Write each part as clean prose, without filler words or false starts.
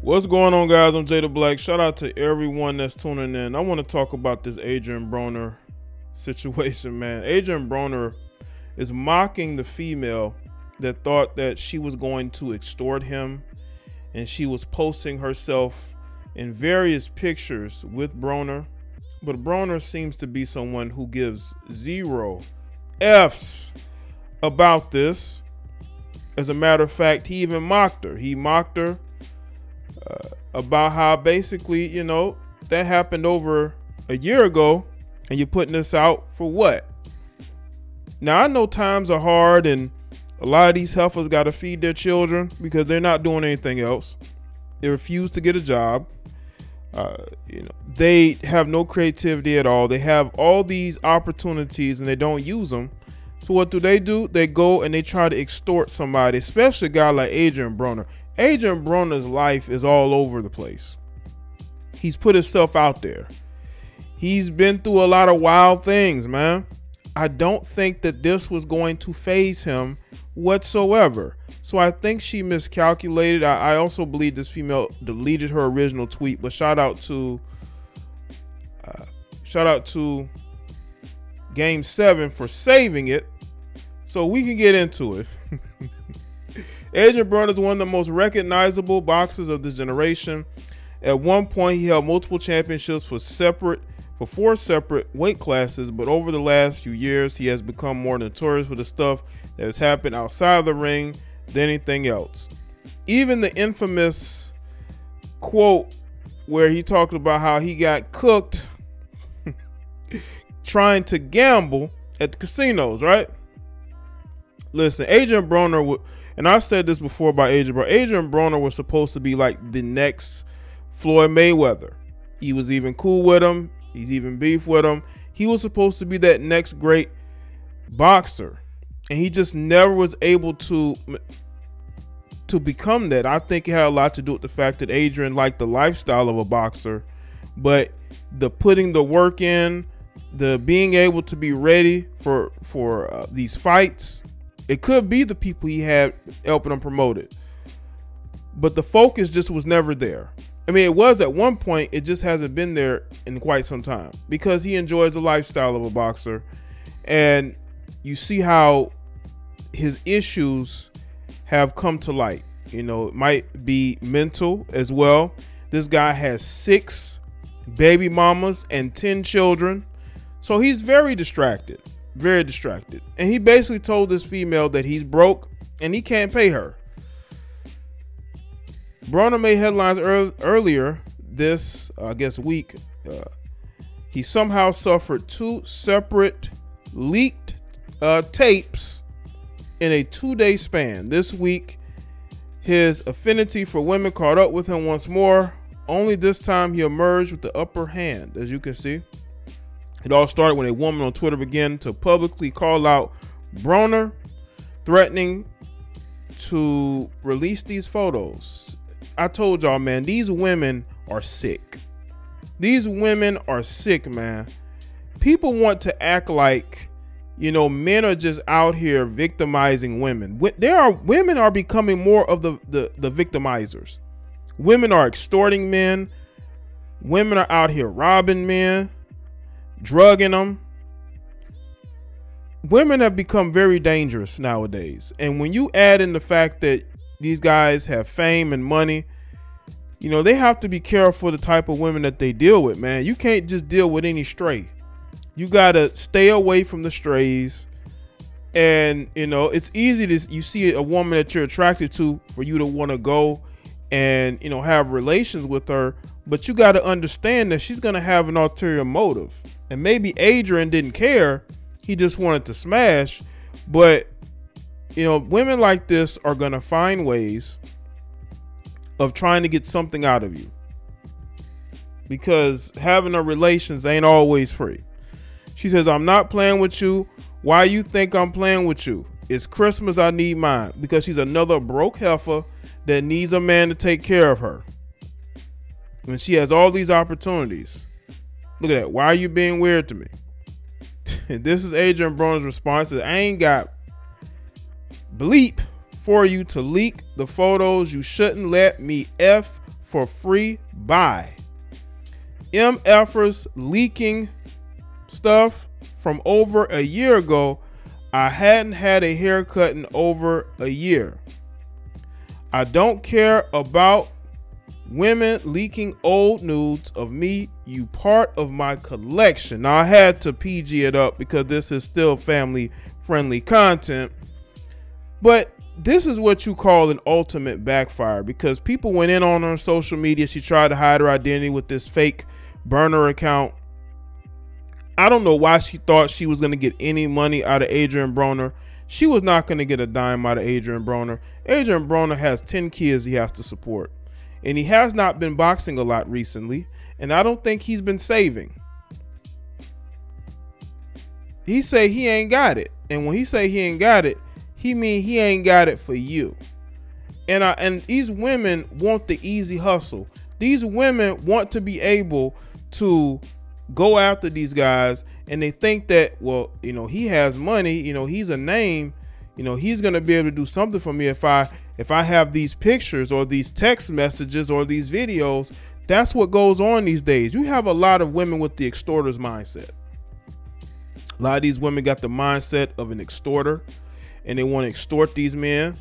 What's going on, guys? I'm Jaye the Black. Shout out to everyone that's tuning in. I want to talk about this Adrien Broner situation, man. Adrien Broner is mocking the female that thought that she was going to extort him, and she was posting herself in various pictures with Broner. But Broner seems to be someone who gives zero F's about this. As a matter of fact, he even mocked her. He mocked her about how basically, you know, that happened over a year ago, and you're putting this out for what? Now, I know times are hard, and a lot of these heifers got to feed their children because they're not doing anything else. They refuse to get a job. You know, they have no creativity at all. They have all these opportunities and they don't use them. So what do? They go and they try to extort somebody, especially a guy like Adrien Broner. Adrien Broner's life is all over the place. He's put himself out there. He's been through a lot of wild things, man. I don't think that this was going to faze him whatsoever. So I think she miscalculated. I also believe this female deleted her original tweet, but shout out to Game 7 for saving it so we can get into it. Adrien Broner is one of the most recognizable boxers of this generation. At one point, he held multiple championships for four separate weight classes, but over the last few years, he has become more notorious for the stuff that has happened outside the ring than anything else. Even the infamous quote where he talked about how he got cooked trying to gamble at the casinos, right? Listen, Adrien Broner, and I said this before about Adrien Broner was supposed to be like the next Floyd Mayweather. He was even cool with him. He's even beef with him. He was supposed to be that next great boxer, and he just never was able to become that. I think it had a lot to do with the fact that Adrien liked the lifestyle of a boxer, but the putting the work in, the being able to be ready for these fights, it could be the people he had helping him promote it, but the focus just was never there. I mean, it was at one point, it just hasn't been there in quite some time because he enjoys the lifestyle of a boxer. And you see how his issues have come to light. You know, it might be mental as well. This guy has 6 baby mamas and 10 children. So he's very distracted, very distracted. And he basically told this female that he's broke and he can't pay her. Broner made headlines earlier this, I guess, week. He somehow suffered 2 separate leaked tapes in a 2-day span. This week, his affinity for women caught up with him once more. Only this time, he emerged with the upper hand, as you can see. It all started when a woman on Twitter began to publicly call out Broner, threatening to release these photos. I told y'all, man, these women are sick. These women are sick, man. People want to act like, you know, men are just out here victimizing women. Women are becoming more of the victimizers. Women are extorting men. Women are out here robbing men, drugging them. Women have become very dangerous nowadays. And when you add in the fact that these guys have fame and money, you know, they have to be careful the type of women that they deal with, man. You can't just deal with any stray. You got to stay away from the strays. And, you know, it's easy to, you see a woman that you're attracted to for you to want to go and, you know, have relations with her. But you got to understand that she's going to have an ulterior motive. And maybe Adrien didn't care. He just wanted to smash. But, you know, women like this are going to find ways of trying to get something out of you, because having a relations ain't always free. She says, I'm not playing with you. Why you think I'm playing with you? It's Christmas, I need mine. Because she's another broke heifer that needs a man to take care of her. When she has all these opportunities. Look at that. Why are you being weird to me? This is Adrien Broner's response. I ain't got bleep for you to leak the photos. You shouldn't let me F for free? Bye. MFers leaking stuff from over a year ago. I hadn't had a haircut in over a year. I don't care about women leaking old nudes of me. You part of my collection. Now I had to PG it up because this is still family friendly content, but this is what you call an ultimate backfire, because people went in on her social media. She tried to hide her identity with this fake burner account. I don't know why she thought she was going to get any money out of Adrien Broner. She was not going to get a dime out of Adrien Broner. Adrien Broner has 10 kids he has to support, and he has not been boxing a lot recently, and I don't think he's been saving. He say he ain't got it, and when he say he ain't got it, he mean he ain't got it for you. And these women want the easy hustle. These women want to be able to go after these guys, and they think that, well, you know, he has money, you know, he's a name, you know, he's gonna be able to do something for me if I have these pictures or these text messages or these videos. That's what goes on these days. You have a lot of women with the extorter's mindset. A lot of these women got the mindset of an extorter, and they want to extort these men.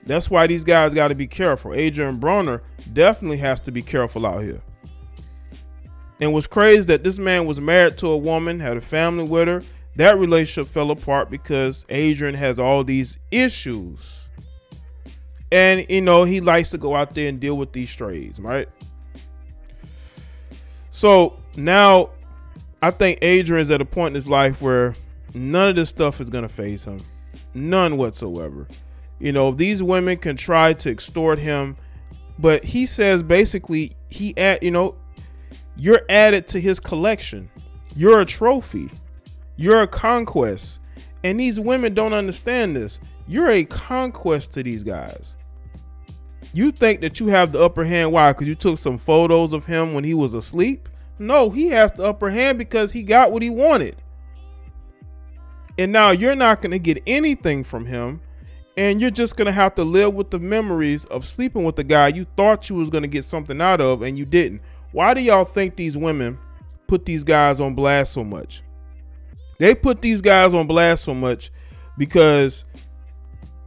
That's why these guys got to be careful. Adrien Broner definitely has to be careful out here. And what's crazy is that this man was married to a woman, had a family with her. That relationship fell apart because Adrien has all these issues. And, you know, he likes to go out there and deal with these strays, right? So now I think Adrian's at a point in his life where none of this stuff is going to faze him. None whatsoever. You know, these women can try to extort him, but he says basically you're added to his collection. You're a trophy. You're a conquest. And these women don't understand this. You're a conquest to these guys. You think that you have the upper hand. Why? Because you took some photos of him when he was asleep? No, he has the upper hand because he got what he wanted. And now you're not going to get anything from him. And you're just going to have to live with the memories of sleeping with the guy you thought you was going to get something out of, and you didn't. Why do y'all think these women put these guys on blast so much? They put these guys on blast so much because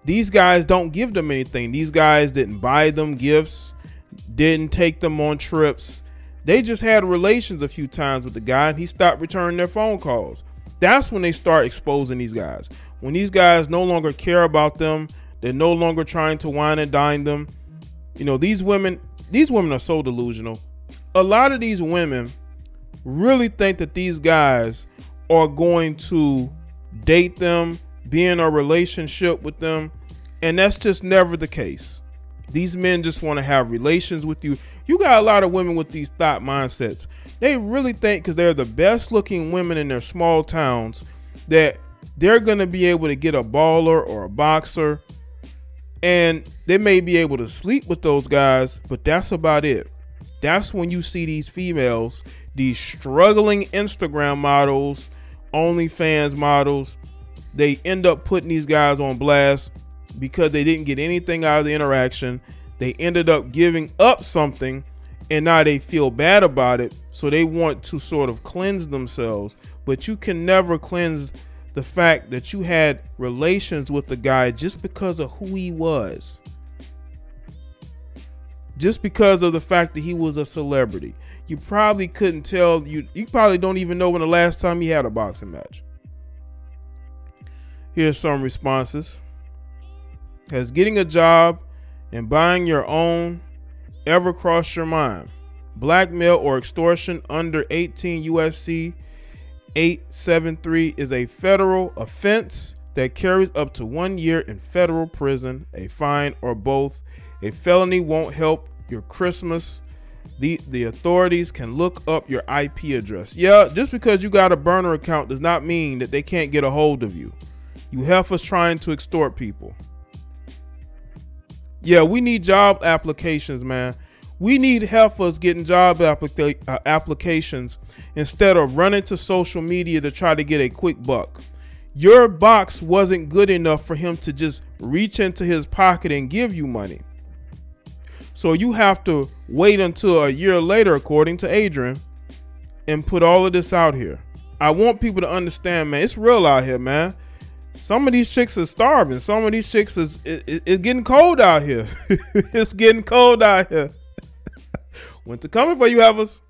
these guys don't give them anything. These guys didn't buy them gifts, didn't take them on trips. They just had relations a few times with the guy, and he stopped returning their phone calls. That's when they start exposing these guys. When these guys no longer care about them, they're no longer trying to wine and dine them. You know, these women are so delusional. A lot of these women really think that these guys are going to date them, be in a relationship with them, and that's just never the case. These men just want to have relations with you. You got a lot of women with these thought mindsets. They really think because they're the best looking women in their small towns that they're going to be able to get a baller or a boxer, and they may be able to sleep with those guys, but that's about it. That's when you see these females, these struggling Instagram models, OnlyFans models, they end up putting these guys on blast because they didn't get anything out of the interaction. They ended up giving up something, and now they feel bad about it. So they want to sort of cleanse themselves, but you can never cleanse the fact that you had relations with the guy just because of who he was. Just because of the fact that he was a celebrity. You probably couldn't tell, you probably don't even know when the last time he had a boxing match. Here's some responses. Has getting a job and buying your own ever crossed your mind? Blackmail or extortion under 18 USC 873 is a federal offense that carries up to 1 year in federal prison, a fine, or both. A felony won't help your Christmas. The authorities can look up your IP address. Yeah, just because you got a burner account does not mean that they can't get a hold of you. You heifers trying to extort people. Yeah, we need job applications, man. We need heifers getting job applications instead of running to social media to try to get a quick buck. Your box wasn't good enough for him to just reach into his pocket and give you money. So you have to wait until a year later, according to Adrien, and put all of this out here. I want people to understand, man, it's real out here, man. Some of these chicks are starving. Some of these chicks it's getting cold out here. It's getting cold out here. Winter coming for you, Evers.